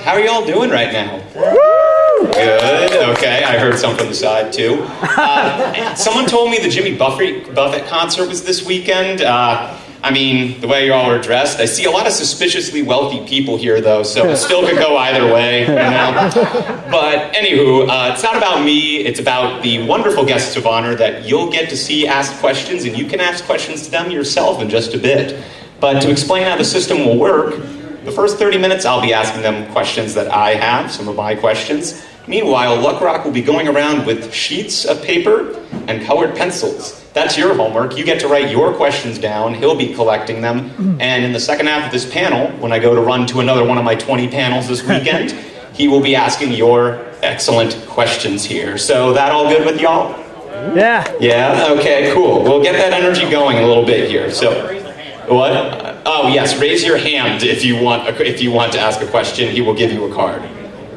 How are y'all doing right now? Good. Okay, I heard some from the side too. Someone told me the Jimmy Buffett concert was this weekend. I mean, the way you all are dressed, I see a lot of suspiciously wealthy people here, though, so it still could go either way, you know? But anywho, it's not about me, it's about the wonderful guests of honor that you'll get to see ask questions, and you can ask questions to them yourself in just a bit. But to explain how the system will work, the first 30 minutes I'll be asking them questions that I have, some of my questions. Meanwhile, Luck Rock will be going around with sheets of paper and colored pencils. That's your homework. You get to write your questions down. He'll be collecting them. And in the second half of this panel, when I go to run to another one of my 20 panels this weekend, he will be asking your excellent questions here. So that all good with y'all? Yeah. Yeah? Okay, cool. We'll get that energy going a little bit here. So, what? Oh, yes, raise your hand if you want to ask a question. He will give you a card.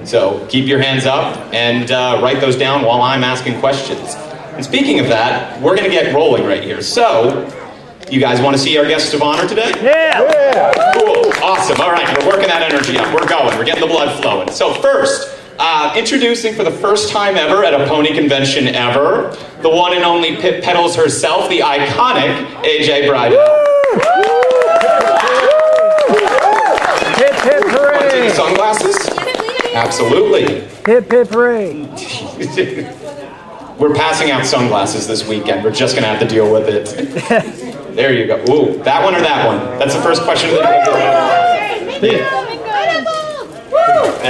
So keep your hands up and write those down while I'm asking questions. And speaking of that, we're going to get rolling right here. So, you guys want to see our guests of honor today? Yeah! Cool, awesome. All right, we're working that energy up. We're going, we're getting the blood flowing. So first, introducing for the first time ever at a pony convention ever, the one and only Pip Pedals herself, the iconic AJ Bridal. Hip hip hooray! Sunglasses? Absolutely. Hip hip hooray! We're passing out sunglasses this weekend. We're just going to have to deal with it. There you go. Ooh, that one or that one? That's the first question. There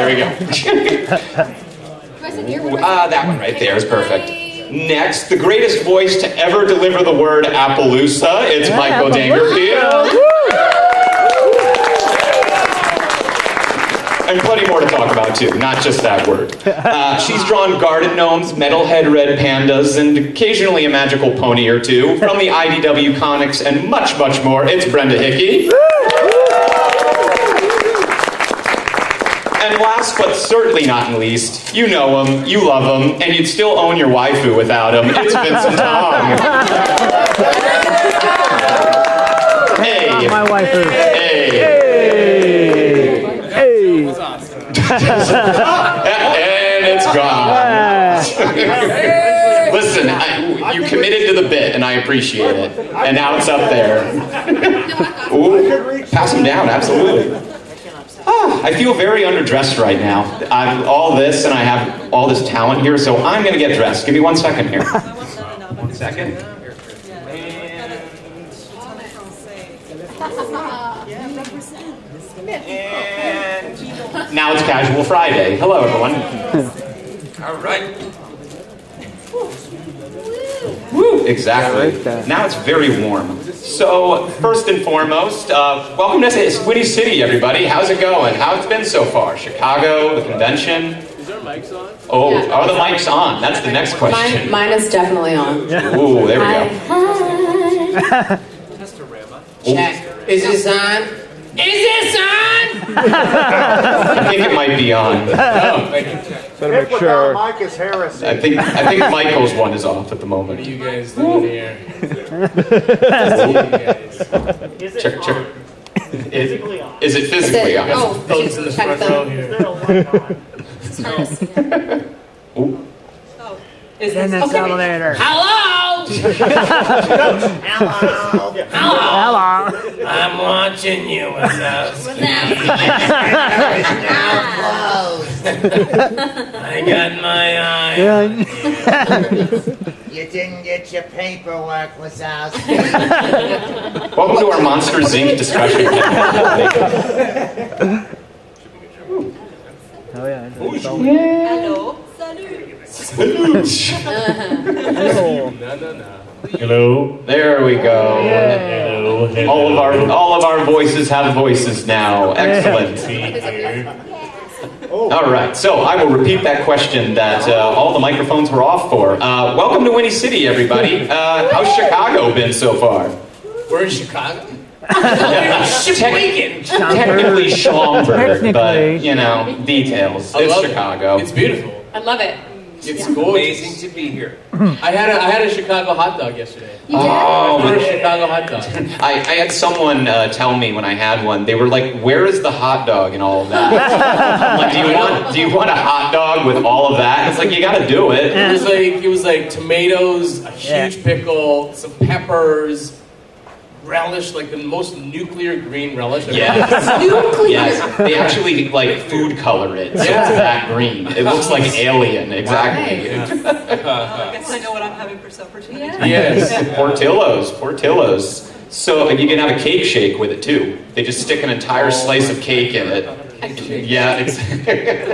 we go. That one right there is perfect. Next, the greatest voice to ever deliver the word Appaloosa. It's Michael Dangerfield. And plenty more to talk about too, not just that word. She's drawn garden gnomes, metalhead red pandas, and occasionally a magical pony or two from the IDW comics and much, much more. It's Brenda Hickey. And last but certainly not least, you know him, you love him, and you'd still own your waifu without him. It's Vincent Tong. Hey. My waifu. Hey. And it's gone. Listen, you committed to the bit, and I appreciate it. And now it's up there. Ooh, pass them down, absolutely. I feel very underdressed right now. I'm all this, and I have all this talent here, so I'm going to get dressed. Give me 1 second here. 1 second. And now it's Casual Friday. Hello, everyone. All right. Woo, exactly. Now it's very warm. So, first and foremost, welcome to Windy City, everybody. How's it going? How's it been so far? Chicago, the convention? Is our mics on? Oh, are the mics on? That's the next question. Mine is definitely on. Ooh, there we go. Hi. Testorama. Check. Is this on? Is this on? I think it might be on. Oh, thank you. Better make sure. Mike is heresy. I think Michael's one is off at the moment. What are you guys doing here? Check. Is it physically on? Oh, Folks in the check front row them. here. Ooh. Is In this this elevator. Hello? Hello. I'm watching you with those. I got my eye. You didn't get your paperwork, Wazowski. Welcome to our Monsters Inc. discussion. Oh yeah. Hello? Salute. Hello. Hello. There we go. Hello. All of our voices have voices now. Excellent. All right, so I will repeat that question that all the microphones were off for. Welcome to Windy City, everybody. How's Chicago been so far? We're in Chicago? Technically Schaumburg, but, you know, details. It's Chicago. It's beautiful. I love it. It's Yeah. gorgeous. Amazing to be here. I had a Chicago hot dog yesterday. You did? Oh, My first Chicago hot dog. I had someone tell me when I had one, they were like, "Where is the hot dog and all of that?" Like, do you want a hot dog with all of that? It's like, you got to do it. It was like tomatoes, a huge pickle, some peppers, relish, like the most nuclear green relish. I've ever Yes. Nuclear. Yes, they actually like food color it, so it's that green. It looks like alien, exactly. I guess I know what I'm having for supper tonight. Yeah. Yes. Portillo's. So you can have a cake shake with it too. They just stick an entire slice of cake in it. Yeah, it's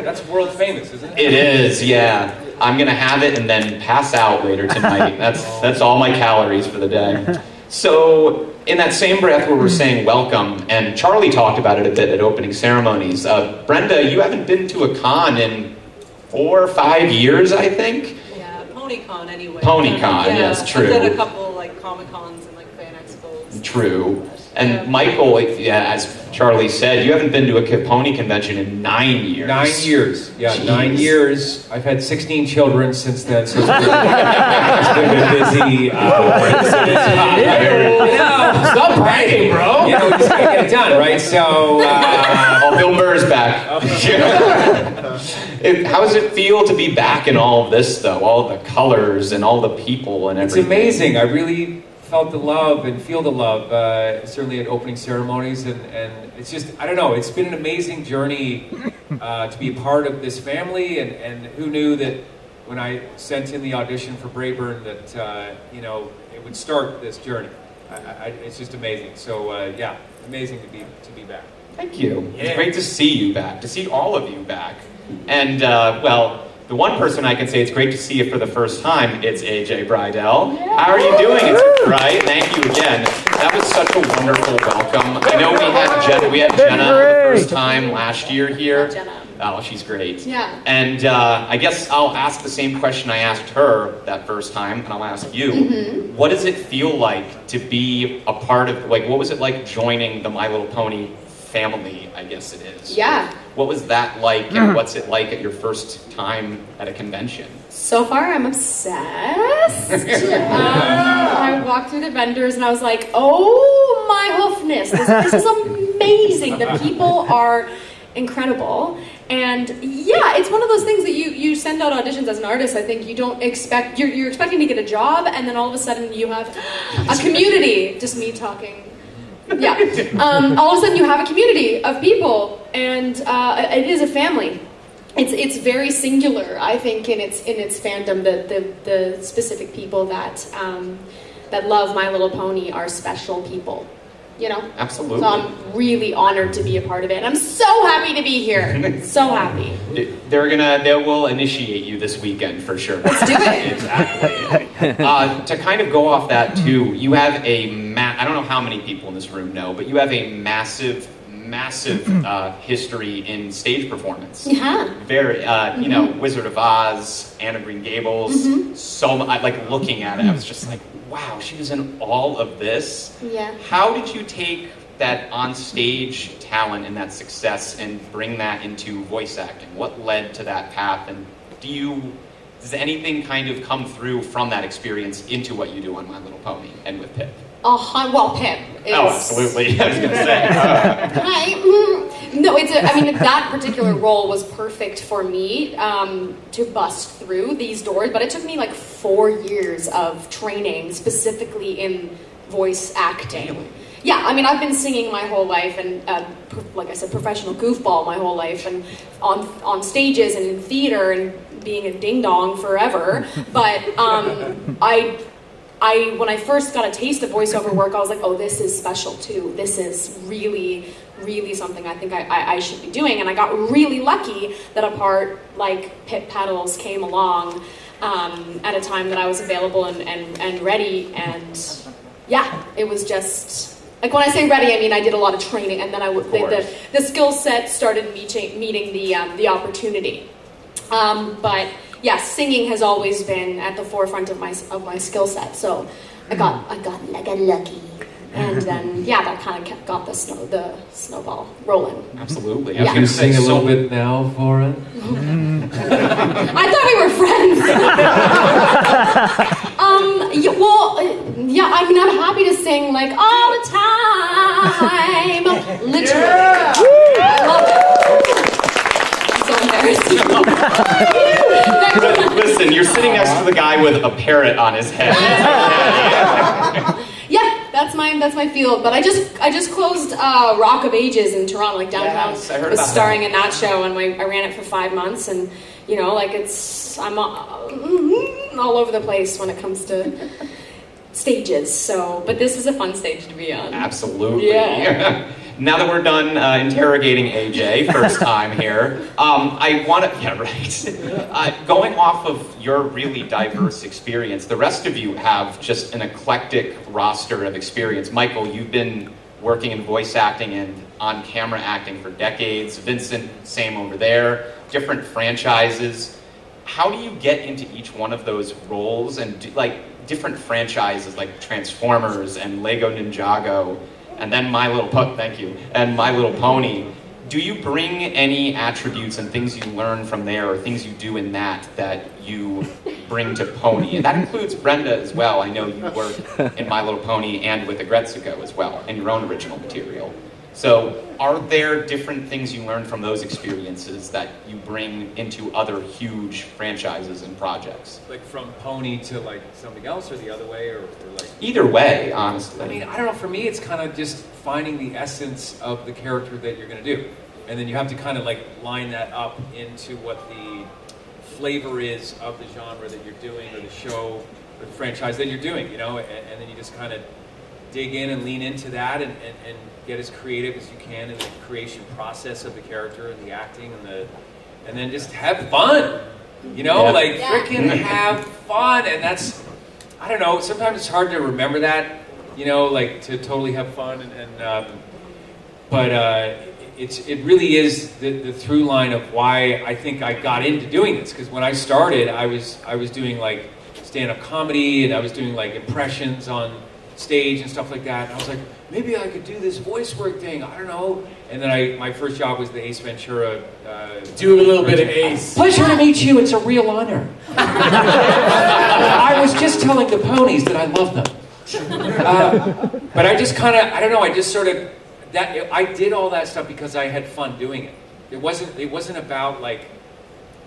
That's world famous, isn't it? it is. Yeah, I'm gonna have it and then pass out later tonight. That's all my calories for the day. So in that same breath where we're saying welcome, and Charlie talked about it a bit at opening ceremonies. Brenda, you haven't been to a con in 4 or 5 years, I think. Yeah, PonyCon anyway. PonyCon, Yeah, yes, true. I've done a couple like Comic Cons and like fan expos. True. And Michael, yeah, as Charlie said, you haven't been to a pony convention in 9 years. 9 years. Yeah, Jeez. 9 years. I've had 16 children since then, so it's been a busy. Stop bragging, bro. You know, we just gotta get it done, right? So, Oh, Bill Burr's back. How does it feel to be back in all of this, though? All the colors and all the people and it's everything. amazing. I really felt the love and feel the love, certainly at opening ceremonies, and it's just, I don't know, it's been an amazing journey to be a part of this family, and who knew that when I sent in the audition for Brayburn that, you know, it would start this journey. It's just amazing. So, yeah, amazing to be back. Thank you. It's great to see you back, to see all of you back. And, well, the one person I can say it's great to see you for the first time, it's AJ Bridell. How are you doing? It's right. Thank you again. That was such a wonderful welcome. I know we had Jenna the first time last year here. Jenna. Oh, she's great. Yeah. And I guess I'll ask the same question I asked her that first time, and I'll ask you. Mm-hmm. What does it feel like to be a part of, like, what was it like joining the My Little Pony family, I guess it is? Yeah. What was that like, and what's it like at your first time at a convention? So far, I'm obsessed. I walked through the vendors and I was like, oh my hoofness, this is amazing. The people are incredible. And yeah, it's one of those things that you send out auditions as an artist. I think you don't expect, you're expecting to get a job, and then all of a sudden you have a community. Just me talking. Yeah. All of a sudden you have a community of people, and it is a family. It's very singular, I think, in its fandom. The specific people that love My Little Pony are special people. You know? Absolutely. So I'm really honored to be a part of it. And I'm so happy to be here. So happy. They will initiate you this weekend for sure. Let's do it. Exactly. To kind of go off that too, you have I don't know how many people in this room know, but you have a massive history in stage performance. Yeah. Very, you know, Wizard of Oz, Anne of Green Gables. So like looking at it, I was just like, wow, she was in all of this. Yeah. How did you take that on-stage talent and that success and bring that into voice acting? What led to that path? And does anything kind of come through from that experience into what you do on My Little Pony and with Pip? Well, Pip is... Oh, absolutely. I was going to say. No, that particular role was perfect for me to bust through these doors, but it took me like 4 years of training specifically in voice acting. Really? Yeah, I mean, I've been singing my whole life, and like I said, professional goofball my whole life, and on stages and in theater and being a ding dong forever. But when I first got a taste of voiceover work, I was like, oh, this is special too. This is really, really something I think I should be doing. And I got really lucky that a part like Pip Paddles came along at a time that I was available and ready. And yeah, it was just, like when I say ready, I mean I did a lot of training, and then the skill set started meeting the opportunity. But yeah, singing has always been at the forefront of my skill set. So I got lucky, and then yeah, that kind of got the snowball rolling. Absolutely. Yeah. Can you sing a little bit now for us? I thought we were friends. Yeah, I mean, I'm happy to sing like all the time. Literally. I love it. I'm so embarrassed. Listen, you're sitting next to the guy with a parrot on his head. Yeah, that's my field. But I just closed Rock of Ages in Toronto, like downtown. Yes, I heard was about starring that. in that show, and I ran it for 5 months, and like I'm all over the place when it comes to stages. So, but this is a fun stage to be on. Absolutely. Yeah. Now that we're done interrogating AJ, first time here, I want to, going off of your really diverse experience, the rest of you have just an eclectic roster of experience. Michael, you've been working in voice acting and on-camera acting for decades. Vincent, same over there, different franchises. How do you get into each one of those roles and different franchises like Transformers and Lego Ninjago? And then My Little Pony. Do you bring any attributes and things you learn from there or things you do in that you bring to Pony? And that includes Brenda as well. I know you work in My Little Pony and with Agretsuko as well, in your own original material. So are there different things you learn from those experiences that you bring into other huge franchises and projects? Like from Pony to like something else, or the other way, or like... Either way, honestly. I mean, I don't know, for me it's kind of just finding the essence of the character that you're going to do. And then you have to kind of like line that up into what the flavor is of the genre that you're doing, or the show, or the franchise that you're doing, and then you just kind of dig in and lean into that and get as creative as you can in the creation process of the character and the acting and then just have fun, freaking have fun. And that's, I don't know, sometimes it's hard to remember that, to totally have fun but it really is the through line of why I think I got into doing this. Because when I started, I was doing like stand-up comedy, and I was doing like impressions on stage and stuff like that. And I was like, maybe I could do this voice work thing. I don't know. And then my first job was the Ace Ventura. Do a little bit of Ace. Pleasure to meet you. It's a real honor. I was just telling the ponies that I love them. But I just kind of, I don't know. I just sort of I did all that stuff because I had fun doing it. It wasn't about like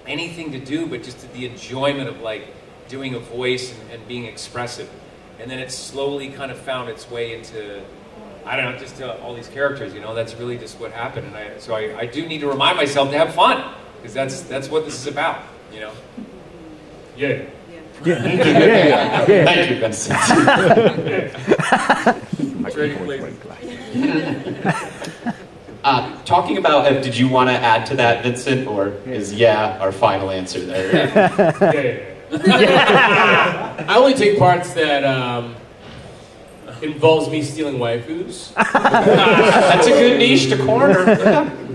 anything to do, but just the enjoyment of like doing a voice and being expressive. And then it slowly kind of found its way into, I don't know, just all these characters, that's really just what happened. And so I do need to remind myself to have fun, because that's what this is about, Yeah. Yeah. Thank you, Vincent. Talking about, did you want to add to that, Vincent, or is our final answer there? I only take parts that involves me stealing waifus. That's a good niche to corner.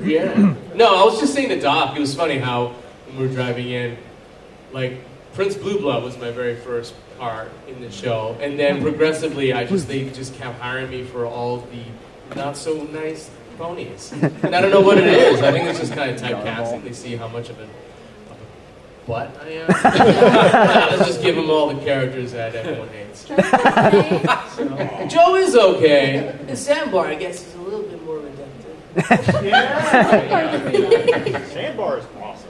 Yeah. No, I was just saying to Doc, it was funny how when we were driving in, like Prince Blue Blood was my very first part in the show, and then progressively they just kept hiring me for all the not so nice ponies. And I don't know what it is. I think it's just kind of typecasting. They see how much of a butt I am. Let's just give them all the characters that everyone hates. Joe is okay. And Sandbar, I guess, is a little bit more redemptive. Sandbar is awesome.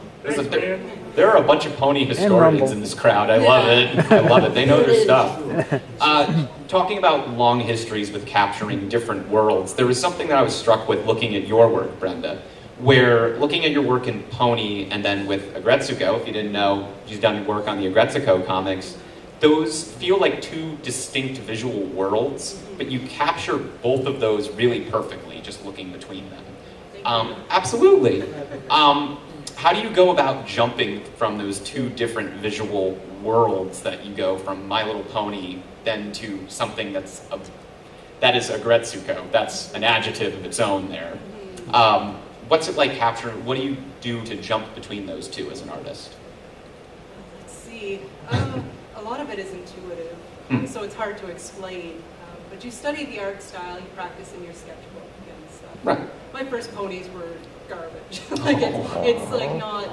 There are a bunch of pony historians in this crowd. I love it. They know their stuff. Talking about long histories with capturing different worlds, there was something that I was struck with looking at your work, Brenda, where looking at your work in Pony and then with Agretsuko, if you didn't know, she's done work on the Agretsuko comics, those feel like two distinct visual worlds, but you capture both of those really perfectly, just looking between them. Absolutely. How do you go about jumping from those two different visual worlds that you go from My Little Pony then to something that is Agretsuko? That's an adjective of its own there. What's it like capturing, what do you do to jump between those two as an artist? Let's see. A lot of it is intuitive, so it's hard to explain. But you study the art style, you practice in your sketchbook and stuff. Right. My first ponies were garbage. Like it's like not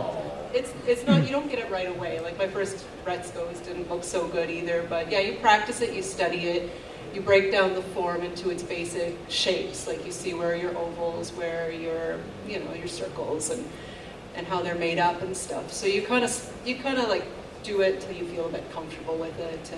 it's not, you don't get it right away. Like my first Retzkos didn't look so good either, but yeah, you practice it, you study it, you break down the form into its basic shapes. Like you see where your ovals, where your, you know, your circles, and how they're made up and stuff. So you kind of like do it till you feel a bit comfortable with it,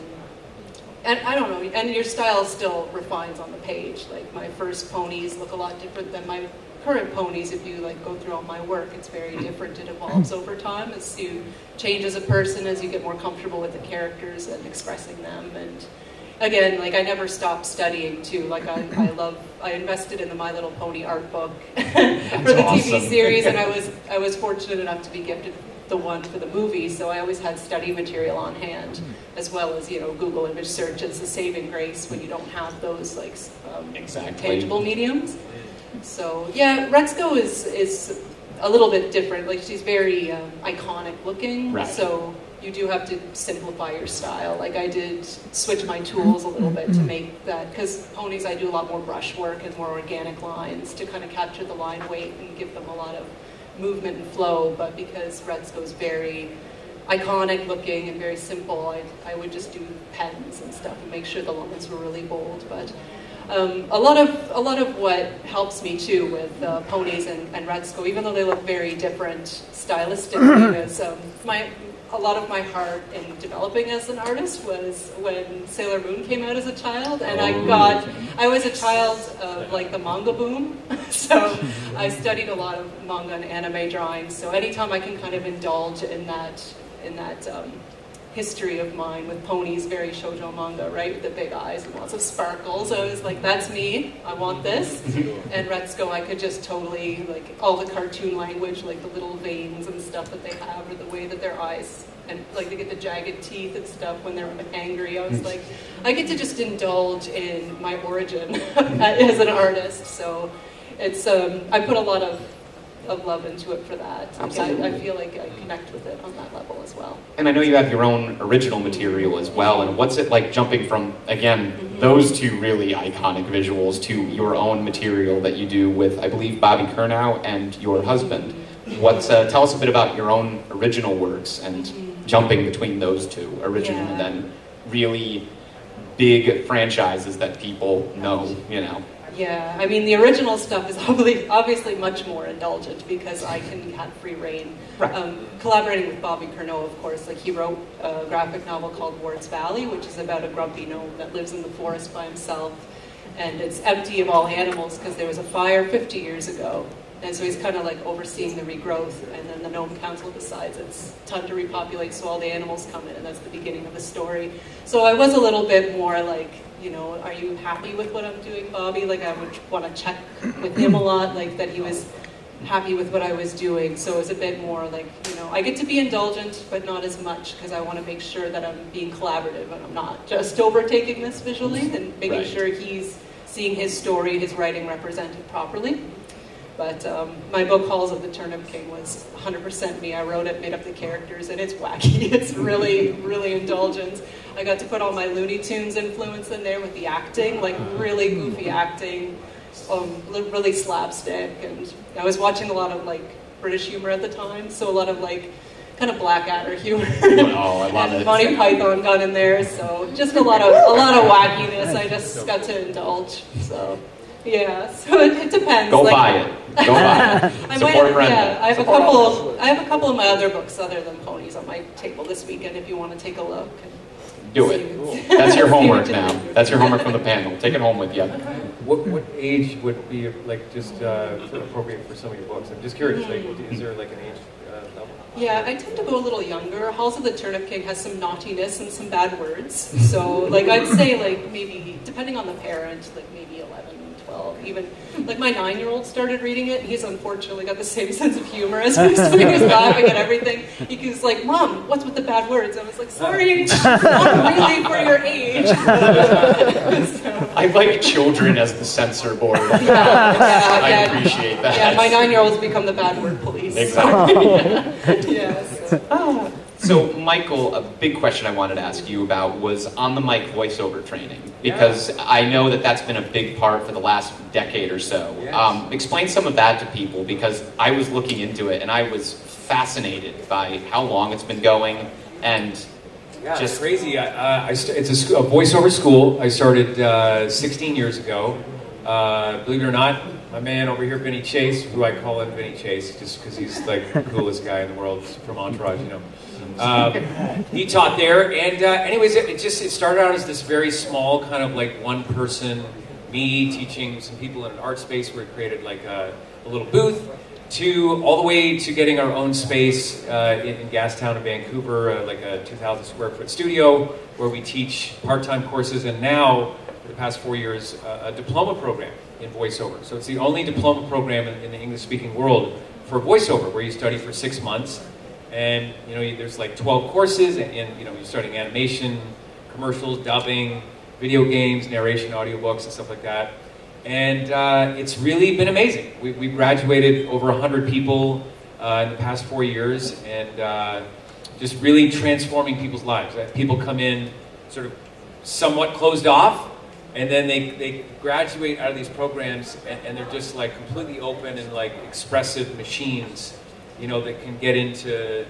and I don't know, and your style still refines on the page. Like my first ponies look a lot different than my current ponies. If you like go through all my work, it's very different. It evolves over time as you change as a person, as you get more comfortable with the characters and expressing them. And again, like I never stopped studying too. Like I invested in the My Little Pony art book for the TV series, and I was fortunate enough to be gifted the one for the movie, so I always had study material on hand, as well as, you know, Google image search as a saving grace when you don't have those like tangible mediums. So yeah, Retzko is a little bit different. Like she's very iconic looking, right. So you do have to simplify your style. Like I did switch my tools a little bit to make that, because ponies I do a lot more brush work and more organic lines to kind of capture the line weight and give them a lot of movement and flow. But because Retzko is very iconic looking and very simple, I would just do pens and stuff and make sure the lines were really bold. But a lot of what helps me too with ponies and Retzko, even though they look very different stylistically, is a lot of my heart in developing as an artist was when Sailor Moon came out as a child, and I was a child of like the manga boom, so I studied a lot of manga and anime drawing. So anytime I can kind of indulge in that history of mine with ponies, very shoujo manga, right, with the big eyes and lots of sparkles. I was like, that's me, I want this. And Retzko, I could just totally, like, all the cartoon language, like the little veins and stuff that they have, or the way that their eyes, and like they get the jagged teeth and stuff when they're angry. I was like, I get to just indulge in my origin as an artist. So it's, I put a lot of love into it for that. I feel like I connect with it on that level as well. And I know you have your own original material as well, and what's it like jumping from, again, those two really iconic visuals to your own material that you do with, I believe, Bobby Curnow and your husband? Tell us a bit about your own original works and jumping between those two, original and then really big franchises that people know, you know. Yeah, I mean, the original stuff is obviously much more indulgent because I can have free reign. Right. Collaborating with Bobby Curnow, of course, like he wrote a graphic novel called Ward's Valley, which is about a grumpy gnome that lives in the forest by himself, and it's empty of all animals because there was a fire 50 years ago. And so he's kind of like overseeing the regrowth, and then the Gnome Council decides it's time to repopulate, so all the animals come in, and that's the beginning of the story. So I was a little bit more like, you know, are you happy with what I'm doing, Bobby? Like I would want to check with him a lot, like that he was happy with what I was doing. So it was a bit more like, you know, I get to be indulgent, but not as much, because I want to make sure that I'm being collaborative and I'm not just overtaking this visually, and making sure he's seeing his story, his writing represented properly. But my book, Halls of the Turnip King, was 100% me. I wrote it, made up the characters, and it's wacky. It's really, really indulgent. I got to put all my Looney Tunes influence in there with the acting, like really goofy acting, really slapstick. And I was watching a lot of like British humor at the time, so a lot of like kind of Blackadder humor. Oh, I love it. Monty Python got in there, so just a lot of wackiness. I just got to indulge. So. Yeah, so it depends. Go buy it. Go buy it. Support Brenda. Yeah, I have a couple of my other books other than ponies on my table this weekend if you want to take a look. Do it. That's your homework now. That's your homework from the panel. Take it home with you. What age would be like just appropriate for some of your books? I'm just curious. Like, is there like an age level? Yeah, I tend to go a little younger. Halls of the Turnip King has some naughtiness and some bad words. So, like, I'd say like maybe depending on the parent, like maybe 11. Even like my 9-year-old started reading it, and he's unfortunately got the same sense of humor as me, so he was laughing at everything. He was like, "Mom, what's with the bad words?" I was like, "Sorry, not really for your age." So. I like children as the censor board. I appreciate that. Yeah, my 9-year-old's become the bad word police. Exactly. Yes. So, Michael, a big question I wanted to ask you about was on the mic voiceover training, because I know that that's been a big part for the last decade or so. Yes. Explain some of that to people, because I was looking into it and I was fascinated by how long it's been going, and Yeah, just it's crazy. It's a voiceover school. I started 16 years ago. Believe it or not, my man over here, Vinny Chase, who I call him Vinny Chase, just because he's like the coolest guy in the world from Entourage, you know. He taught there, and anyways, it started out as this very small kind of like one person, me teaching some people in an art space where we created like a little booth, to all the way to getting our own space in Gastown in Vancouver, like a 2,000 square foot studio where we teach part-time courses, and now for the past 4 years a diploma program in voiceover. So it's the only diploma program in the English-speaking world for voiceover, where you study for 6 months. And there's like 12 courses, and you're studying animation, commercials, dubbing, video games, narration, audiobooks, and stuff like that. And it's really been amazing. We graduated over 100 people in the past 4 years, and just really transforming people's lives. People come in sort of somewhat closed off, and then they graduate out of these programs, and they're just like completely open and like expressive machines, that can get into,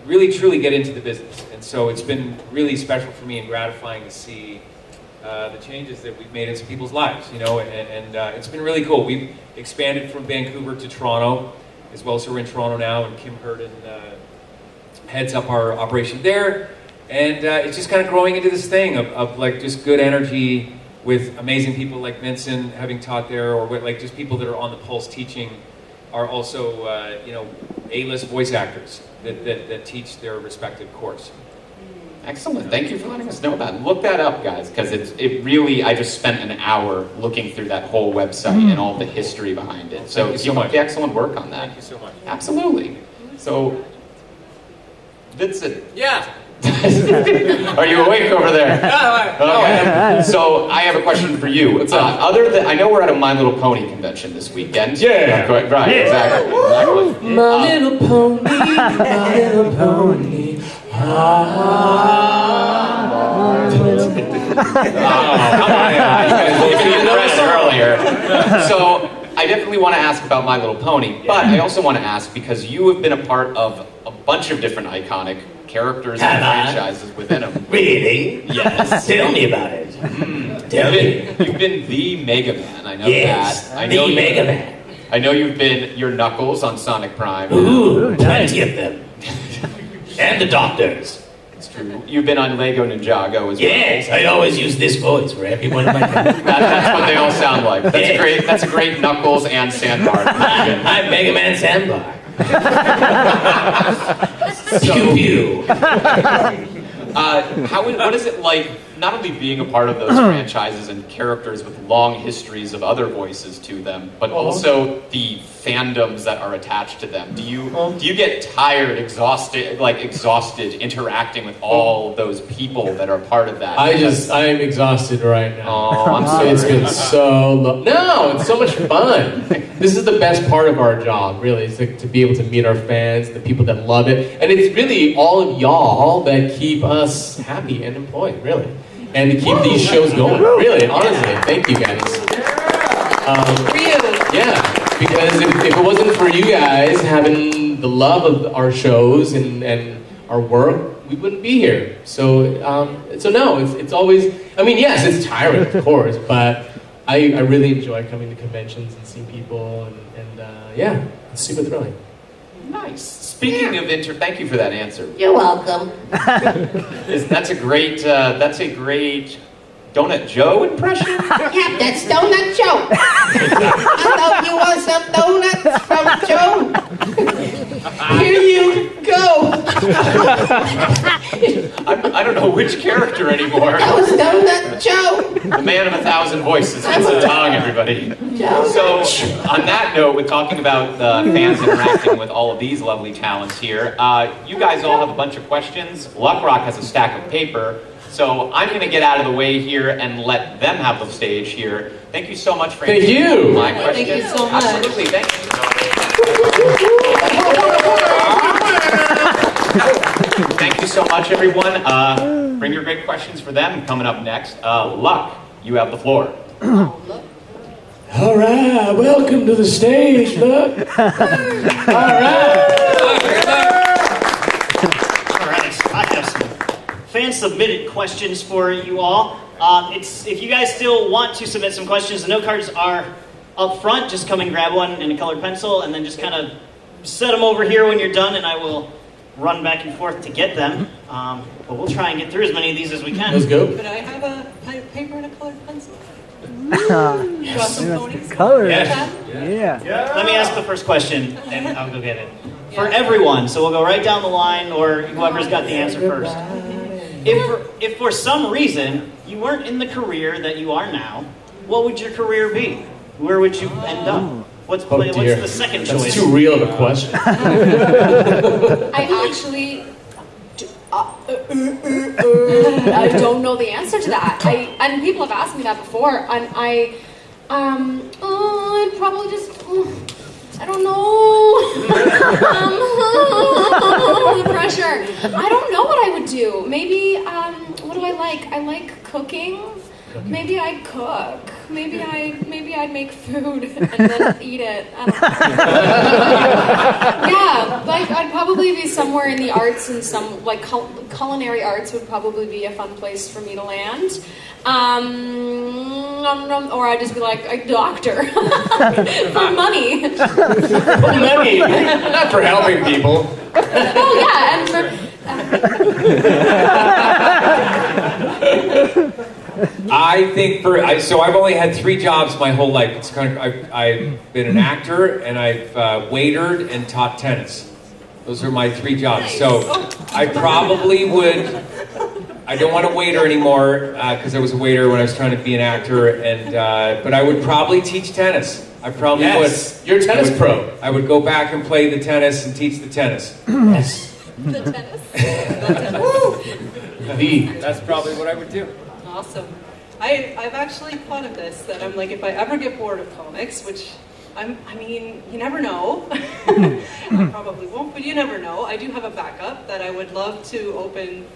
really truly get into the business. And so it's been really special for me and gratifying to see the changes that we've made in some people's lives, and it's been really cool. We've expanded from Vancouver to Toronto as well, so we're in Toronto now, and Kim Herden heads up our operation there, and it's just kind of growing into this thing of like just good energy with amazing people like Vincent having taught there, or with, like, just people that are on the pulse teaching are also A-list voice actors that teach their respective course. excellent. Thank you for letting us know that. Look that up, guys, because it really, I just spent an hour looking through that whole website and all the history behind it. So Thank you so much. Excellent work on that. Thank you so much. Absolutely. So, Vincent, Yeah. are you awake over there? Okay. So I have a question for you. What's up? I know we're at a My Little Pony convention this weekend. Yeah. Right. Exactly. My little pony, my little pony. Earlier. So I definitely want to ask about My Little Pony, but I also want to ask because you have been a part of a bunch of different iconic characters and franchises within them. Really? Yes. Tell me about it. Tell me. You've been the Mega Man. I know Yes, that. I know the Mega Man. I know you've been your Knuckles on Sonic Prime. Ooh, plenty of them. And the doctors. It's true. You've been on Lego Ninjago as well. Yes, I always use this voice for every one of my characters. That's what they all sound like. That's Yeah. great. That's a great Knuckles and Sandbar. I'm Mega Man Sandbar. Pew pew. What is it like, not only being a part of those franchises and characters with long histories of other voices to them, but also the fandoms that are attached to them? Do you get tired, exhausted interacting with all of those people that are part of that? I am exhausted right now. Oh, I'm sorry. It's been so long. No, it's so much fun. This is the best part of our job, really. It's like to be able to meet our fans, the people that love it. And it's really all of y'all that keep us happy and employed, really. And to keep these shows going, really, honestly. Thank you, guys. For you. Yeah, because if it wasn't for you guys having the love of our shows and our work, we wouldn't be here. So no, it's always, I mean, yes, it's tiring, of course, but I really enjoy coming to conventions and seeing people, and yeah, it's super thrilling. Nice. Speaking of thank you for that answer. You're welcome. That's a great Donut Joe impression? Yep, that's Donut Joe. I thought you want some donuts from Joe. Here you go. I don't know which character anymore. That was Donut Joe. The man of 1,000 voices. It's a tongue, everybody. So, on that note, with talking about fans interacting with all of these lovely talents here, you guys all have a bunch of questions. Luck Rock has a stack of paper. So I'm going to get out of the way here and let them have the stage here. Thank you so much for answering my questions. Thank you so much. Absolutely, thank you. Thank you so much, everyone. Bring your great questions for them. Coming up next, Luck, you have the floor. All right, welcome to the stage, look. All right. fan-submitted questions for you all. If you guys still want to submit some questions, the note cards are up front. Just come and grab one and a colored pencil, and then just kind of set them over here when you're done, and I will run back and forth to get them. But we'll try and get through as many of these as we can. Let's go. Could I have a paper and a colored pencil? Yes. Draw some ponies? Color. Yeah. Yeah. Let me ask the first question, and I'll go get it. For everyone, so we'll go right down the line, or whoever's got the answer first. If for some reason you weren't in the career that you are now, what would your career be? Where would you end up? What's the second choice? That's too real of a question. I actually, I don't know the answer to that. And people have asked me that before, and I'd probably just, I don't know. The pressure. I don't know what I would do. Maybe, what do I like? I like cooking. Maybe I'd cook. Maybe I'd make food and then eat it. I don't know. Yeah, like I'd probably be somewhere in the arts, and some like culinary arts would probably be a fun place for me to land. Or I'd just be like a doctor for money. For money, not for helping people. Oh yeah, and for. I think so I've only had 3 jobs my whole life. It's kind of I've been an actor, and I've waitered and taught tennis. Those are my 3 jobs. So I probably would. I don't want to waiter anymore because I was a waiter when I was trying to be an actor, and but I would probably teach tennis. I probably would. You're a tennis pro. I would go back and play the tennis and teach the tennis. Yes. The tennis. That's probably what I would do. Awesome. I've actually thought of this, that I'm like, if I ever get bored of comics, which I mean, you never know. I probably won't, but you never know. I do have a backup that I would love to open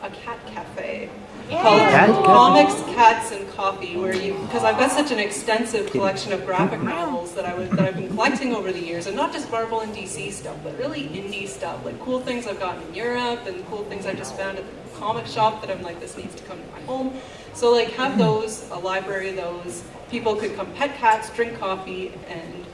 a cat cafe called Comics, Cats, and Coffee, where because I've got such an extensive collection of graphic novels that I've been collecting over the years, and not just Marvel and DC stuff, but really indie stuff, like cool things I've gotten in Europe and cool things I just found at the comic shop that I'm like, this needs to come to my home. So like have those, a library of those. People could come pet cats, drink coffee, and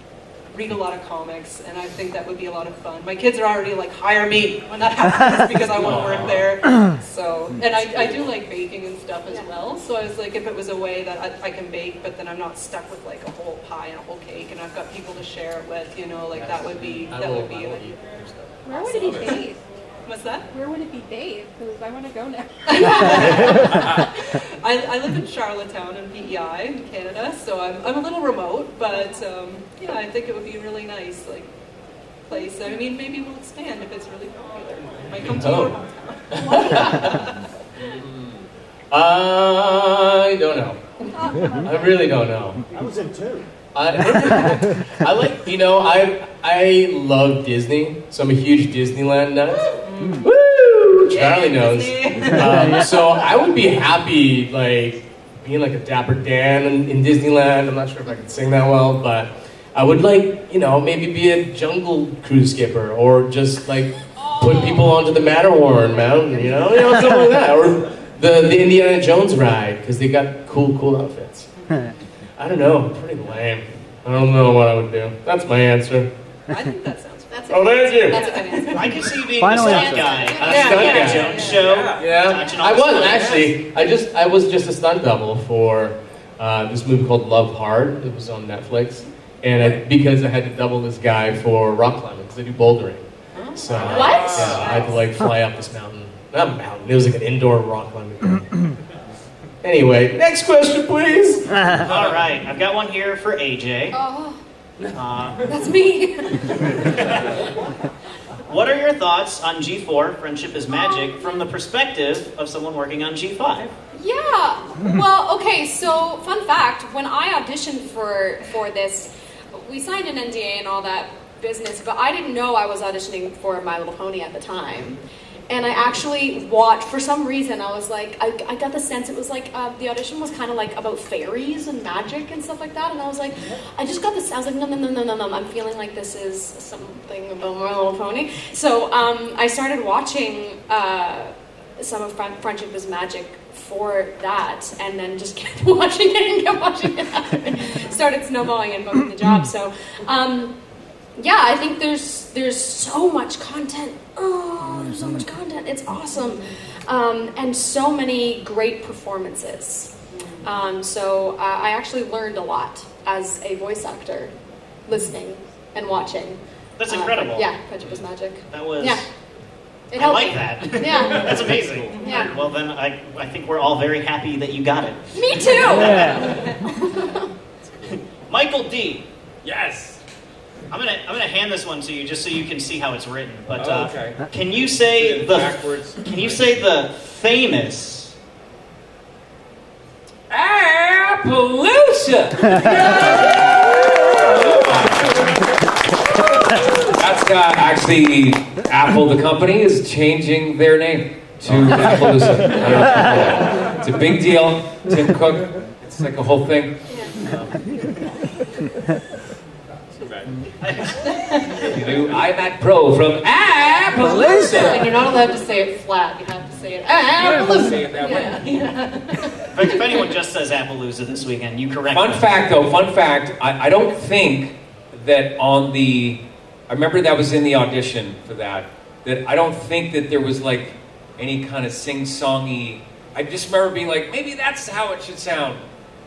read a lot of comics, and I think that would be a lot of fun. My kids are already like, hire me when that happens because I want to work there. So, and I do like baking and stuff as well. So I was like, if it was a way that I can bake, but then I'm not stuck with like a whole pie and a whole cake, and I've got people to share it with, like that would be Where would it be based? What's that? Where would it be based? Because I want to go now. I live in Charlottetown in PEI in Canada, so I'm a little remote, but yeah, I think it would be a really nice place. I mean, maybe we'll expand if it's really popular. Might come to your hometown. I don't know. I really don't know. I was in 2. I like, I love Disney, so I'm a huge Disneyland nut. Woo! Charlie knows. So I would be happy, like, being like a Dapper Dan in Disneyland. I'm not sure if I can sing that well, but I would like, maybe be a jungle cruise skipper, or just like put people onto the Matterhorn mountain, something like that, or the Indiana Jones ride, because they got cool outfits. I don't know, pretty lame. I don't know what I would do. That's my answer. I think that sounds fun. Oh, thank you. That's a good answer. I can see you being Final a stunt answer. guy. Stunt Indiana guy. Jones show. Yeah, touching all I the was stuff. actually. I was just a stunt double for this movie called Love Hard. It was on Netflix, and because I had to double this guy for rock climbing because I do bouldering. So What? Yeah, I had to like fly up this mountain. Not a mountain. It was like an indoor rock climbing thing. Anyway, next question, please. All right, I've got one here for AJ. Oh, that's me. What are your thoughts on G4, Friendship is Magic, from the perspective of someone working on G5? Yeah. Well, okay, so fun fact, when I auditioned for this, we signed an NDA and all that business, but I didn't know I was auditioning for My Little Pony at the time. And I actually watched, for some reason, I was like, I got the sense it was like, the audition was kind of like about fairies and magic and stuff like that. And I was like, I just got this, I was like, no, I'm feeling like this is something about My Little Pony. So I started watching some of Friendship is Magic for that, and then just kept watching it and kept watching it. Started snowballing and booking the job. So, yeah, I think there's so much content. Oh, there's so much content. It's awesome, and so many great performances. So I actually learned a lot as a voice actor, listening and watching. That's incredible. Yeah, Friendship is Magic. That was. Yeah. It I helped like me. that. Yeah. That's amazing. Yeah. Well, then I think we're all very happy that you got it. Me too. Yeah. Michael D. Yes. I'm gonna hand this one to you just so you can see how it's written. But Okay. can you say Backwards. Can you say the famous? Appaloosa! That's actually Apple, the company, is changing their name to Appaloosa. It's a big deal. Tim Cook, it's like a whole thing. The new iMac Pro from Appaloosa! And you're not allowed to say it flat. You have to say it. Appaloosa. Say it that way. In fact, if anyone just says Appaloosa this weekend, you correct Fun them. fact, though, I don't think that on the, I remember that was in the audition for that I don't think that there was like any kind of sing-songy, I just remember being like, maybe that's how it should sound.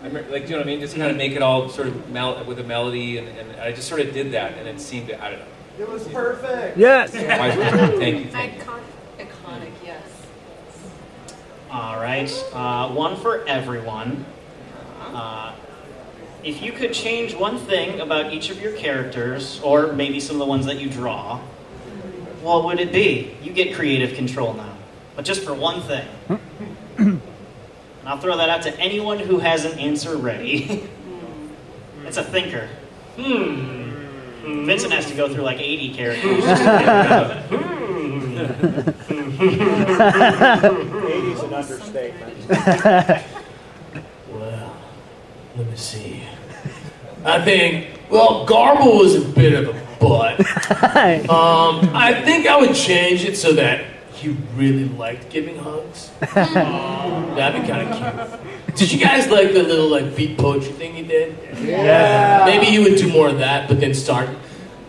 I remember, like, do you know what I mean? Just kind of make it all sort of with a melody, and I just sort of did that, and it seemed to, I don't know. It was perfect. Yes. Thank you. Iconic, yes. All right, one for everyone. If you could change one thing about each of your characters, or maybe some of the ones that you draw, what would it be? You get creative control now, but just for one thing. And I'll throw that out to anyone who has an answer ready. It's a thinker. Vincent has to go through like 80 characters. 80's an understatement. Well, let me see. I think, well, Garble was a bit of a butt. I think I would change it so that he really liked giving hugs. That'd be kind of cute. Did you guys like the little like beat poetry thing he did? Yeah. Maybe he would do more of that, but then start,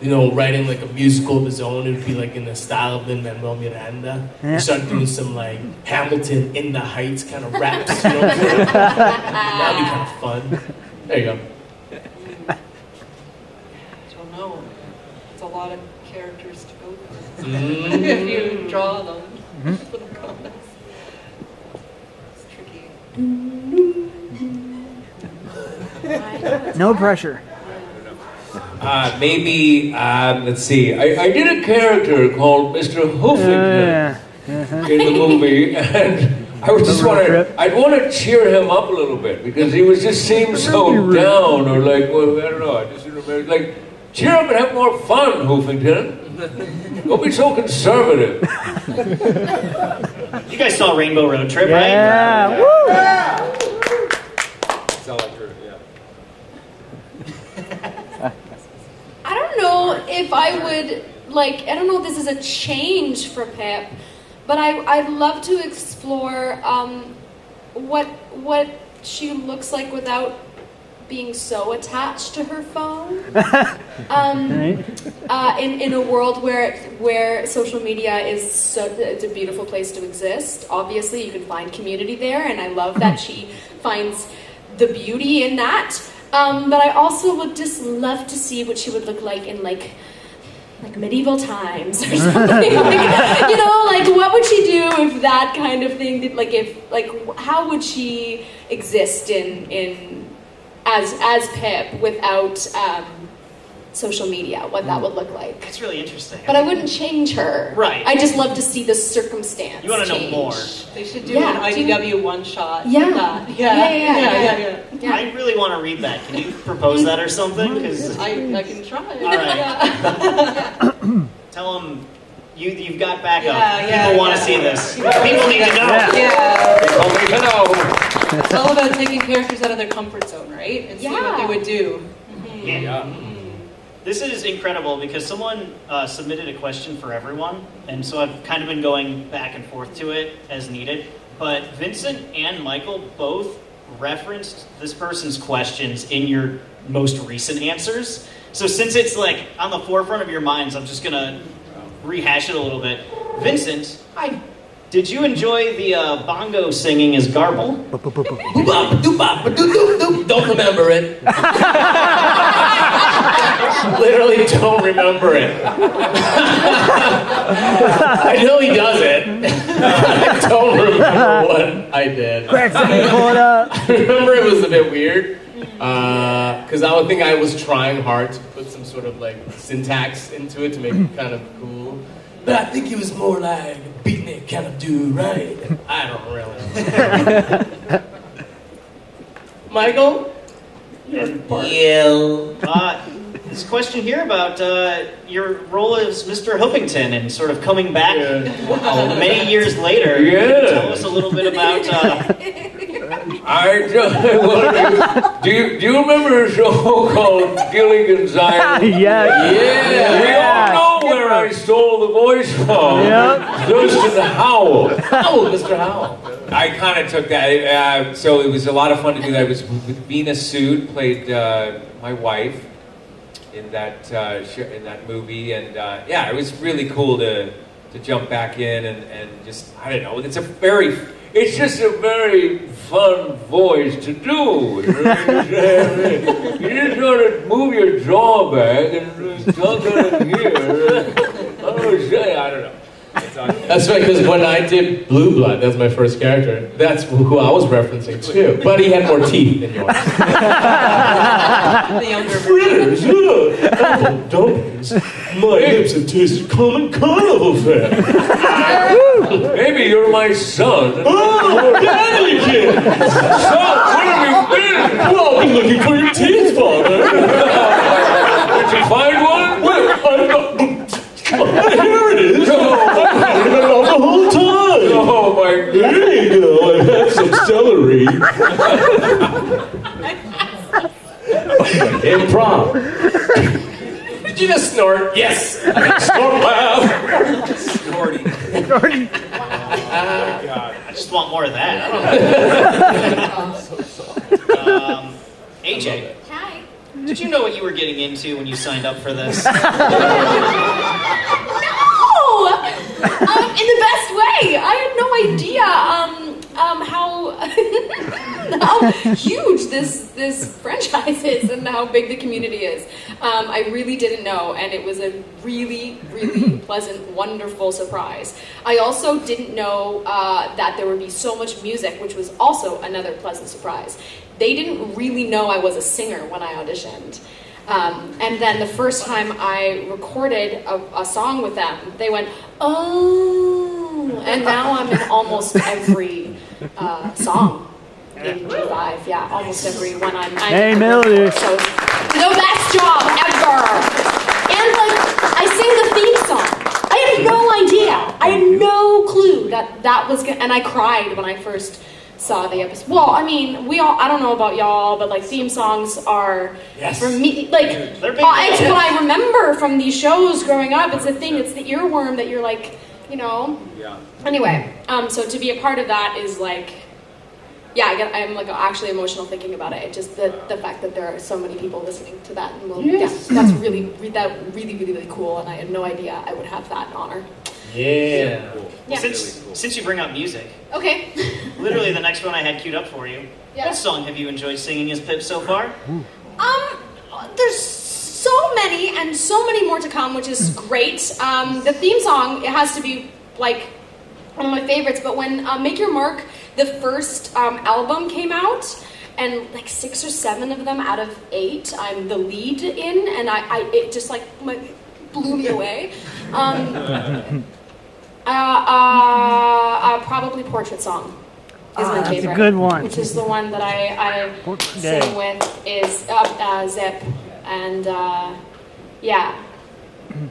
writing like a musical of his own. It would be like in the style of Lin-Manuel Miranda. Yeah. Start doing some like Hamilton in the Heights kind of raps. You know what I'm saying? That'd be kind of fun. There you go. I don't know. It's a lot of characters to go through. If you draw them for the comments. It's tricky. No pressure. Maybe, let's see. I did a character called Mr. Hoofington in the movie, and I would just I'd want to cheer him up a little bit because he just seemed so down, or like, well, I don't know. I just remember, like, cheer up and have more fun, Hoofington. Don't be so conservative. You guys saw Rainbow Road Trip, Yeah. right? Woo! That's all I drew, yeah. I don't know if I would, I don't know if this is a change for Pip, but I'd love to explore what she looks like without being so attached to her phone. In a world where social media is it's a beautiful place to exist. Obviously, you can find community there, and I love that she finds the beauty in that. But I also would just love to see what she would look like in like medieval times or something. What would she do if that kind of thing did, how would she exist in as Pip without social media, what that would look like. It's really interesting. But I wouldn't change her. Right. I just love to see the circumstance. You want to know change. more. They should do an IDW one shot. Yeah. Of that. Yeah. I really want to read that. Can you propose that or something? Because I can try. All right. Tell them you've got backup. People want to see this. People need to know. Yeah. People need to know. It's all about taking characters out of their comfort zone, right? And seeing what they would do. Yeah. This is incredible because someone submitted a question for everyone, and so I've kind of been going back and forth to it as needed. But Vincent and Michael both referenced this person's questions in your most recent answers. So since it's like on the forefront of your minds, I'm just gonna rehash it a little bit. Vincent, hi. Did you enjoy the bongo singing as Garble? Don't remember it. Literally don't remember it. I know he does it. I don't remember what I did. Cracks in the corner. I remember it was a bit weird. Because I would think I was trying hard to put some sort of like syntax into it to make it kind of cool. But I think it was more like beating it kind of do right. I don't really know. Michael? Yeah. This question here about your role as Mr. Huffington and sort of coming back many years later. Yeah. Tell us a little bit about... do you remember a show called Gilligan's Island? Yeah. We all know where I stole the voice from. Yep. Justin Howell. Oh, Mr. Howell. I kind of took that. So it was a lot of fun to do that. It was with Vina Sood, played my wife in that in that movie, and yeah, it was really cool to jump back in and just, I don't know. It's just a very fun voice to do. You just sort of move your jaw back and talk out of here. I don't know. That's right, because when I did Blue Blood, that's my first character, that's who I was referencing too. But he had more teeth than yours. The younger Fritters, look! Apple dumplings. My lips have tasted common carnival fare. Maybe you're my son. Oh, Daddy kid! Son, what have you been? Well, I've been looking for your teeth, Father. Did you find one? Well, I'm not... Here it is! I've had it around the whole time! Oh my God. Here you go, I have some celery. Improv. Did you just snort? Yes! Snort loud! Snorty. I just want more of that. I don't know. AJ. Hi. Did you know what you were getting into when you signed up for this? No! In the best way. I had no idea how huge this franchise is and how big the community is. I really didn't know, and it was a really, really pleasant, wonderful surprise. I also didn't know that there would be so much music, which was also another pleasant surprise. They didn't really know I was a singer when I auditioned. And then the first time I recorded a song with them, they went, oh, and now I'm in almost every song in G5. Yeah, almost every one I'm Hey, Millie. So, the best job ever. And like, I sing the theme song. I had no idea. I had no clue that was gonna, and I cried when I first saw the episode. Well, I mean, I don't know about y'all, but like theme songs are, for me, like, it's what I remember from these shows growing up. It's the thing, it's the earworm that you're like, you know. Yeah. Anyway, so to be a part of that is like, yeah, I'm like actually emotional thinking about it. Just the fact that there are so many people listening to that, and that's really, really cool. And I had no idea I would have that honor. Yeah. Yeah. Since you bring up music, Okay. literally the next one I had queued up for you. Yeah. What song have you enjoyed singing as Pip so far? There's so many and so many more to come, which is great. The theme song, it has to be like one of my favorites, but when Make Your Mark, the first album came out, and like 6 or 7 of them out of 8, I'm the lead in, and it just like blew me away. Probably Portrait Song is my favorite. That's a good one. Which is the one that I sing with is Zip, and yeah,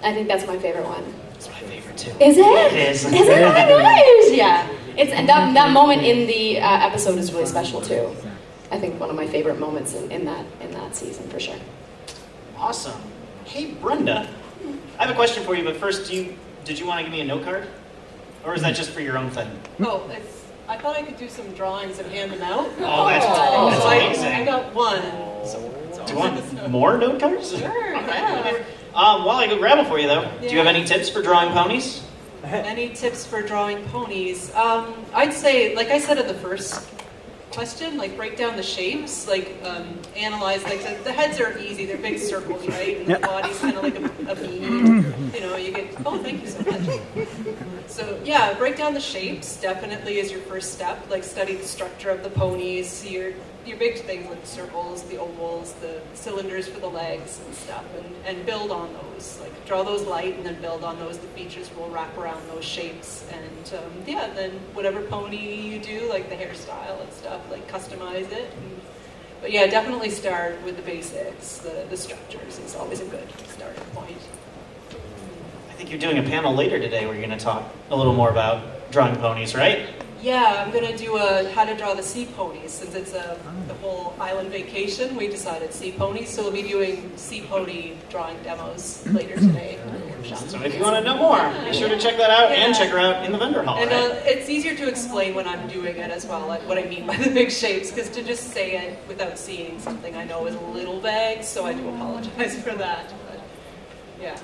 I think that's my favorite one. It's my favorite too. Is it? It is. Is it? Nice. Yeah. And that moment in the episode is really special too. I think one of my favorite moments in that season for sure. Awesome. Hey, Brenda. I have a question for you, but first, did you want to give me a note card? Or is that just for your own thing? Oh, I thought I could do some drawings and hand them out. Oh, that's amazing. I got one. Do you want more note cards? Sure, yeah. While I go grab them for you, though, do you have any tips for drawing ponies? Any tips for drawing ponies? I'd say, like I said in the first question, like break down the shapes, like analyze, like the heads are easy, they're big circles, right? And the body's kind of like a bean, you know, you get, oh, thank you so much. So yeah, break down the shapes, definitely is your first step, like study the structure of the ponies, see your big things like the circles, the ovals, the cylinders for the legs and stuff, and build on those. Like draw those light and then build on those. The features will wrap around those shapes, and yeah, then whatever pony you do, like the hairstyle and stuff, like customize it. But yeah, definitely start with the basics. The structures is always a good starting point. I think you're doing a panel later today where you're going to talk a little more about drawing ponies, right? Yeah, I'm gonna do how to draw the sea ponies, since it's the whole island vacation. We decided sea ponies, so we'll be doing sea pony drawing demos later today. So if you want to know more, be sure to check that out and check her out in the vendor hall. And right? it's easier to explain when I'm doing it as well, like what I mean by the big shapes, because to just say it without seeing something I know is a little vague, so I do apologize for that. But yeah.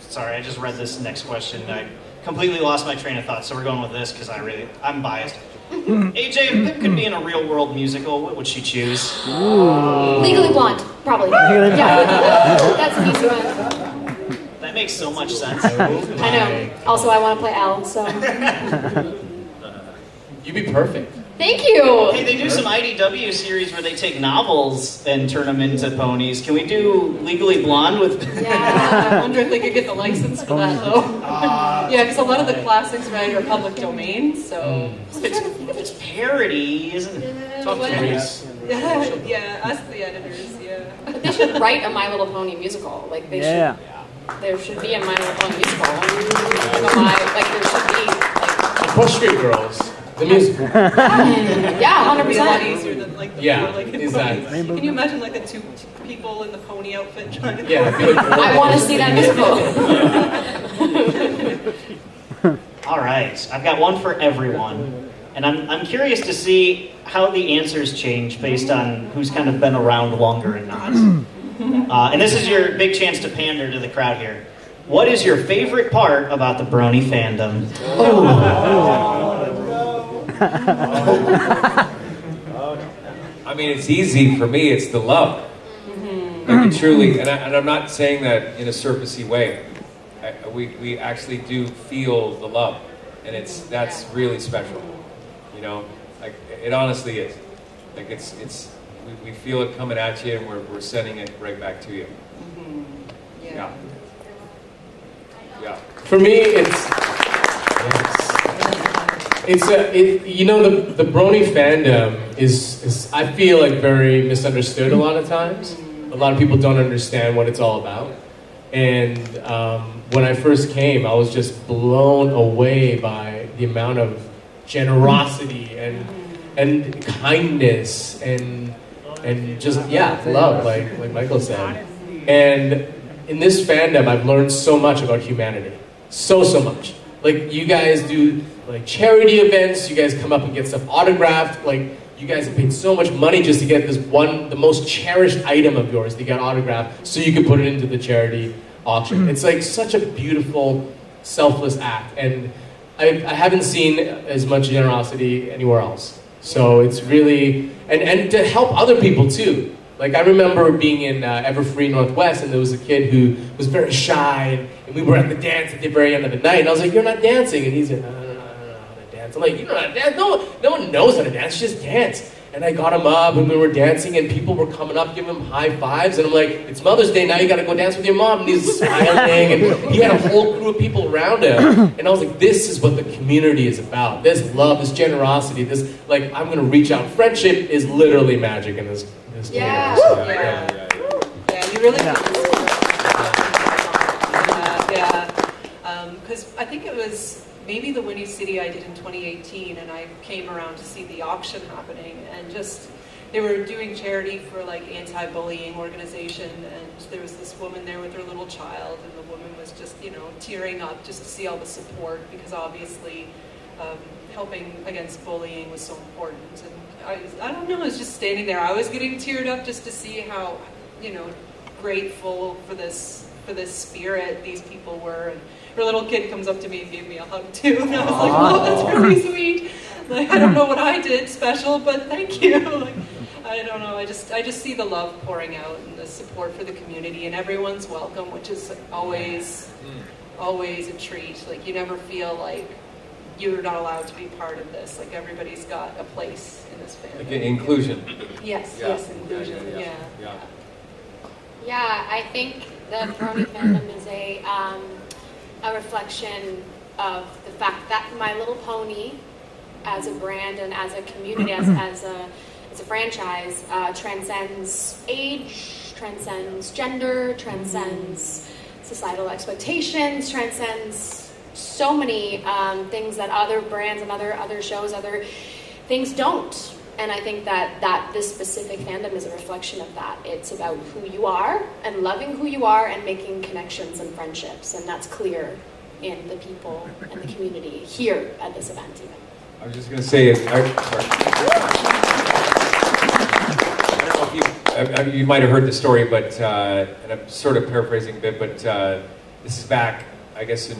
Sorry, I just read this next question. I completely lost my train of thought, so we're going with this because I'm biased. AJ, if Pip could be in a real world musical, what would she choose? Legally Blonde, probably. Yeah, that's an easy one. That makes so much sense. I know. Also, I want to play Al, so. You'd be perfect. Thank you. Hey, they do some IDW series where they take novels and turn them into ponies. Can we do Legally Blonde with... Yeah, I wonder if they could get the license for that, though. Yeah, because a lot of the classics, right, are public domain, so... If it's parody, isn't it? Talk to Reese. Yeah, ask the editors, yeah. But they should write a My Little Pony musical. Like, they should... There should be a My Little Pony musical. Like, there should be, like... Push Street Girls. The musical. Yeah, 100%. It'd be a lot easier than like the Yeah, four-legged exactly. ponies. Can you imagine like the two people in the pony outfit trying to? Yeah, I feel like I want to see that musical. All right, I've got one for everyone. And I'm curious to see how the answers change based on who's kind of been around longer and not. And this is your big chance to pander to the crowd here. What is your favorite part about the Brony fandom? I mean, it's easy for me. It's the love. Like it truly, and I'm not saying that in a surfacey way. We actually do feel the love, and that's really special. You know, like it honestly is. Like we feel it coming at you, and we're sending it right back to you. Yeah. For me, you know, the Brony fandom is I feel like very misunderstood a lot of times. A lot of people don't understand what it's all about. And when I first came, I was just blown away by the amount of generosity and kindness and just love, like Michael said. And in this fandom, I've learned so much about humanity. So much. Like, you guys do, like, charity events, you guys come up and get stuff autographed, like, you guys have paid so much money just to get the most cherished item of yours that got autographed so you can put it into the charity auction. It's, like, such a beautiful, selfless act, and I haven't seen as much generosity anywhere else. So it's really, and to help other people, too. Like, I remember being in Everfree Northwest, and there was a kid who was very shy, and we were at the dance at the very end of the night, and I was like, "You're not dancing," and he's like, "No, I don't know how to dance." I'm like, "You know how to dance? No one knows how to dance, just dance." And I got him up, and we were dancing, and people were coming up, giving him high fives, and I'm like, "It's Mother's Day, now you gotta go dance with your mom," and he's smiling, and he had a whole crew of people around him, and I was like, this is what the community is about. This love, this generosity, this, like, I'm gonna reach out. Friendship is literally magic in this. Yeah. Yeah, you really because I think it was maybe the Winnie City I did in 2018, and I came around to see the auction happening, and just they were doing charity for like anti-bullying organization, and there was this woman there with her little child, and the woman was just, you know, tearing up just to see all the support, because obviously helping against bullying was so important. And I don't know, I was just standing there. I was getting teared up just to see how, you know, grateful for this spirit these people were. And her little kid comes up to me and gave me a hug too, and I was like, oh, that's really sweet. Like, I don't know what I did special, but thank you. Like, I don't know, I just see the love pouring out and the support for the community, and everyone's welcome, which is always a treat. Like, you never feel like you're not allowed to be part of this. Like, everybody's got a place in this family. Like inclusion. Yes, Yeah. yes, inclusion, yeah. Yeah, I think the pony fandom is a reflection of the fact that My Little Pony, as a brand and as a community, as a franchise, transcends age, transcends gender, transcends societal expectations, transcends so many things that other brands and other shows, other things don't. And I think that this specific fandom is a reflection of that. It's about who you are and loving who you are and making connections and friendships. And that's clear in the people and the community here at this event even. I was just going to say, sorry. I don't know if you might have heard the story, but, and I'm sort of paraphrasing a bit, but this is back, I guess, in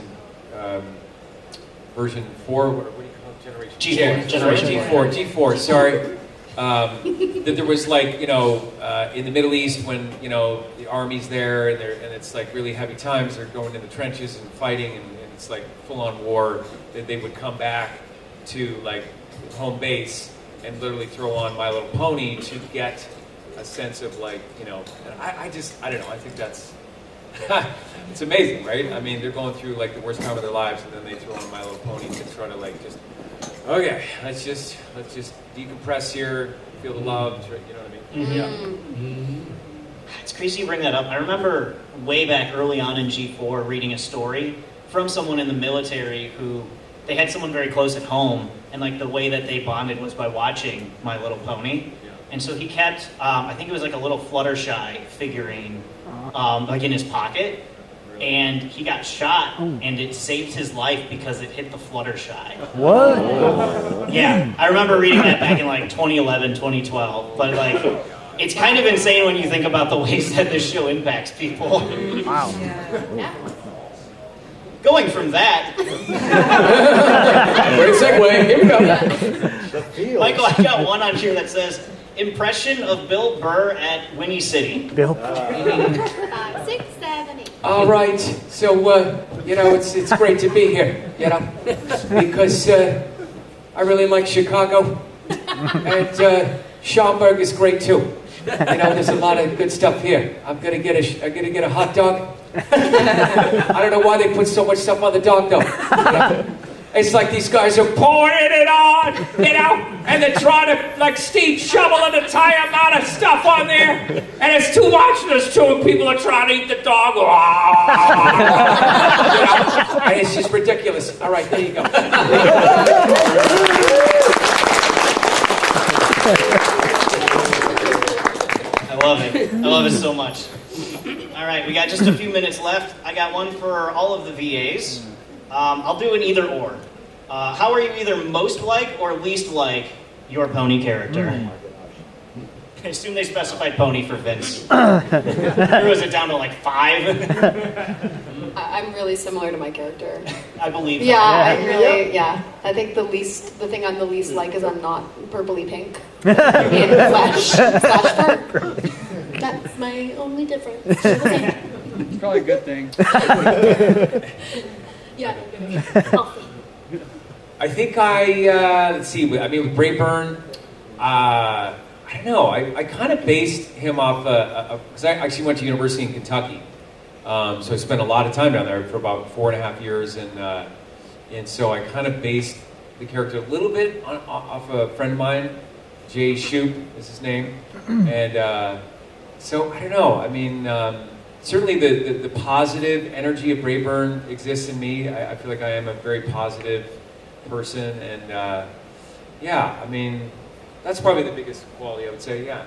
version 4, what do you call it, generation? G4. Generation G4, sorry. That there was like, you know, in the Middle East when, you know, the army's there and it's like really heavy times, they're going in the trenches and fighting and it's like full-on war, that they would come back to like home base and literally throw on My Little Pony to get a sense of like, you know, I don't know, I think that's, it's amazing, right? I mean, they're going through like the worst time of their lives and then they throw on My Little Pony to try to like just, okay, let's just decompress here, feel the love, you know what I mean? Mm-hmm. Yeah. It's crazy you bring that up. I remember way back early on in G4 reading a story from someone in the military who, they had someone very close at home, and like the way that they bonded was by watching My Little Pony. Yeah. And so he kept, I think it was like a little Fluttershy figurine, like in his pocket. And he got shot, and it saved his life because it hit the Fluttershy. What? Yeah, I remember reading that back in like 2011, 2012. But like, it's kind of insane when you think about the ways that this show impacts people. Wow. Yeah. Going from that, Great segue. Here we go. Michael, I got one on here that says, impression of Bill Burr at Winnie City. Bill. 5, 6, 7, 8. All right, so, you know, it's great to be here, you know, because I really like Chicago, and Schaumburg is great too. You know, there's a lot of good stuff here. I'm gonna get a hot dog. I don't know why they put so much stuff on the dog though. You know? It's like these guys are pouring it on, you know, and they're trying to, like Steve, shovel an entire amount of stuff on there, and it's too much, and there's too many people are trying to eat the dog. You know? And it's just ridiculous. All right, there you go. I love it. I love it so much. All right, we got just a few minutes left. I got one for all of the VAs. I'll do an either or. How are you either most like or least like your pony character? I assume they specified pony for Vince. Or was it down to like 5? I'm really similar to my character. I believe that. Yeah, I really, yeah. I think the thing I'm the least like is I'm not purpley pink in flesh / fur. That's my only difference. It's probably a good thing. Yeah. I think let's see, I mean, with Brayburn, I don't know, I kind of based him off, because I actually went to university in Kentucky, so I spent a lot of time down there for about 4.5 years, and so I kind of based the character a little bit off a friend of mine, Jay Shoup is his name, and so I don't know, I mean, certainly the positive energy of Brayburn exists in me. I feel like I am a very positive person, and yeah, I mean, That's probably the biggest quality, I would say, yeah.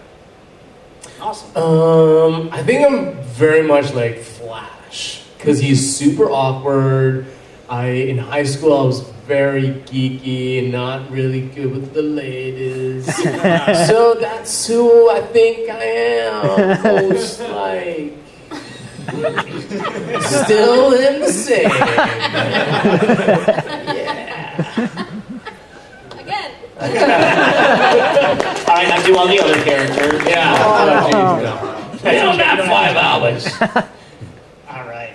Awesome. I think I'm very much like Flash because he's super awkward. In high school I was very geeky and not really good with the ladies. So that's who I think I am. Most like still in the same. Yeah. Again. All right, now do all the other characters. Yeah. I don't have 5 hours. All right.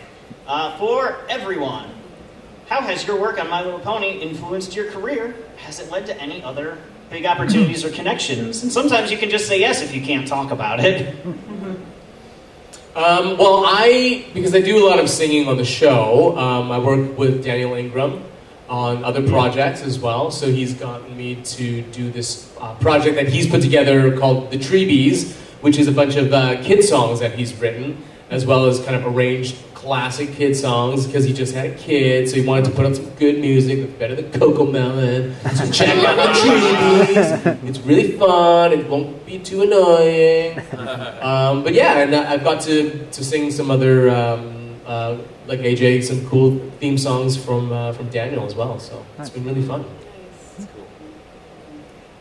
For everyone, how has your work on My Little Pony influenced your career? Has it led to any other big opportunities or connections? And sometimes you can just say yes if you can't talk about it. Well, because I do a lot of singing on the show, I work with Daniel Ingram on other projects as well. So he's gotten me to do this project that he's put together called The Treebees, which is a bunch of kid songs that he's written, as well as kind of arranged classic kid songs because he just had a kid, so he wanted to put on some good music that's better than Coco Melon. So check out The Treebees. It's really fun. It won't be too annoying. But yeah, and I've got to sing some other, like AJ, some cool theme songs from Daniel as well. So it's been really fun. Nice.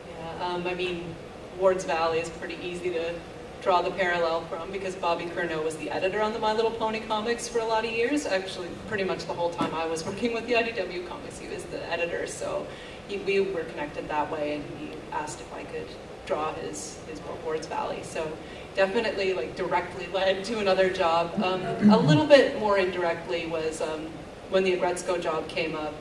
Yeah, I mean, Ward's Valley is pretty easy to draw the parallel from because Bobby Curnow was the editor on the My Little Pony comics for a lot of years. Actually, pretty much the whole time I was working with the IDW comics, he was the editor. So we were connected that way, and he asked if I could draw his book Ward's Valley. So definitely like directly led to another job. A little bit more indirectly was when the Agretzko job came up.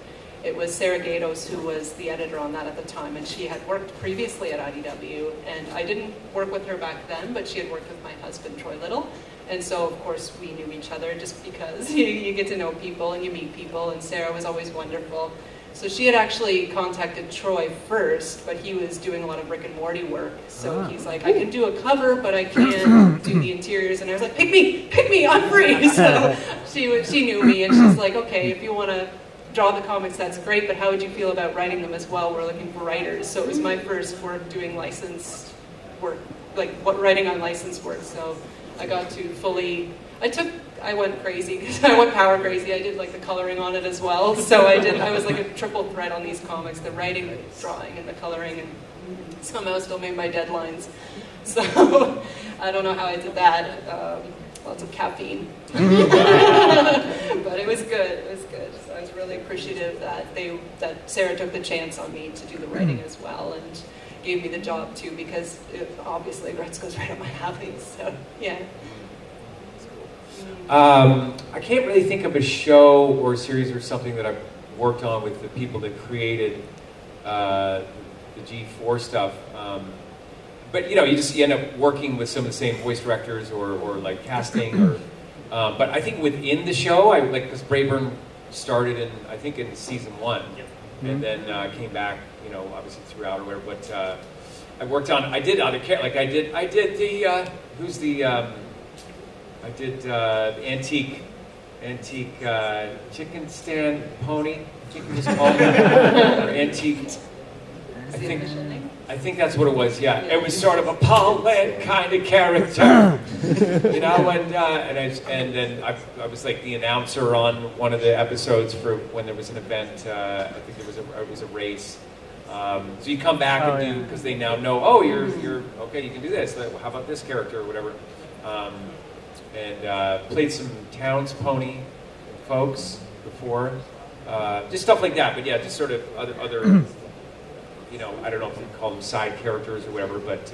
It was Sarah Gatos who was the editor on that at the time, and she had worked previously at IDW, and I didn't work with her back then, but she had worked with my husband, Troy Little, and so of course we knew each other just because you get to know people and you meet people, and Sarah was always wonderful. So she had actually contacted Troy first, but he was doing a lot of Rick and Morty work, so he's like, I can do a cover, but I can't do the interiors, and I was like, pick me, I'm free! So she knew me, and she's like, okay, if you want to draw the comics, that's great, but how would you feel about writing them as well? We're looking for writers. So it was my first work doing licensed work, like writing on licensed work. So I got to I went crazy, because I went power crazy. I did like the coloring on it as well. So I was like a triple threat on these comics, the writing, the drawing, and the coloring, and somehow still made my deadlines. So I don't know how I did that. Lots of caffeine. But it was good. So I was really appreciative that Sarah took the chance on me to do the writing as well, and gave me the job too, because obviously Agretzko's right up my alley. So yeah. I can't really think of a show or a series or something that I've worked on with the people that created the G4 stuff. But you end up working with some of the same voice directors or like casting but I think within the show, because Brayburn started in season 1, and then came back, obviously throughout or whatever. But I worked on, I did other characters, like I did the antique chicken stand pony, I think it was called, or antique. I think that's what it was. Yeah, it was sort of a Paul Led kind of character, and then I was like the announcer on one of the episodes for when there was an event. I think it was a race. So you come back and do, because they now know, oh, you're okay, you can do this. How about this character or whatever? And played some Towns Pony folks before, just stuff like that. But yeah, just sort of other. I don't know if you call them side characters or whatever, but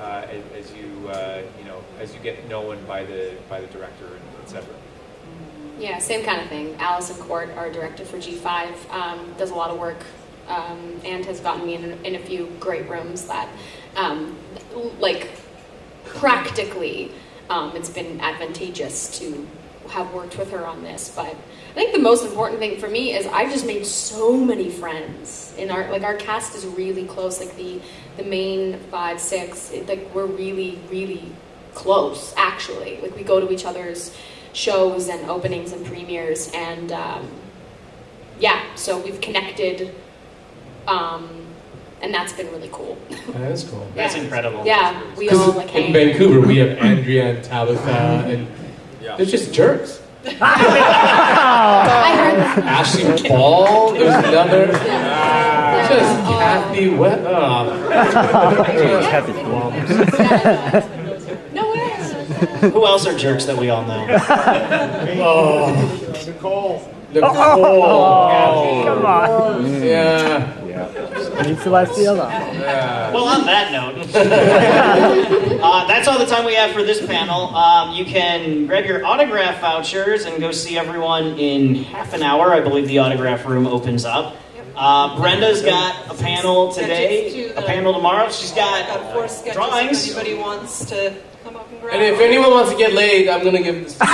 as you get known by the director, etc. Yeah, same kind of thing. Allison Court, our director for G5, does a lot of work and has gotten me in a few great rooms that, practically, it's been advantageous to have worked with her on this, but I think the most important thing for me is I've just made so many friends in our cast is really close, like the main 5, 6, we're really, really close, actually. Like we go to each other's shows and openings and premieres, and so we've connected and that's been really cool. That is cool. That's incredible. Yeah, we all like In hang. Vancouver, we have Andrea and Tabitha, and they're just jerks. I heard that. Ashley Ball, there's another. Just Kathy Webb. Kathy. No way. Who else are jerks that we all know? Nicole. Nicole. Come on. Yeah. Needs to last the other. Well, on that note, that's all the time we have for this panel. You can grab your autograph vouchers and go see everyone in half an hour. I believe the autograph room opens up. Brenda's got a panel today, a panel tomorrow. She's got 4 sketches drawings. if anybody wants to come up and grab And if one. anyone wants to get laid, I'm gonna give this. And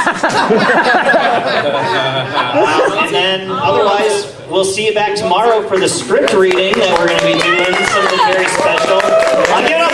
then otherwise, we'll see you back tomorrow for the script reading that we're going to be doing, something very special. Give it up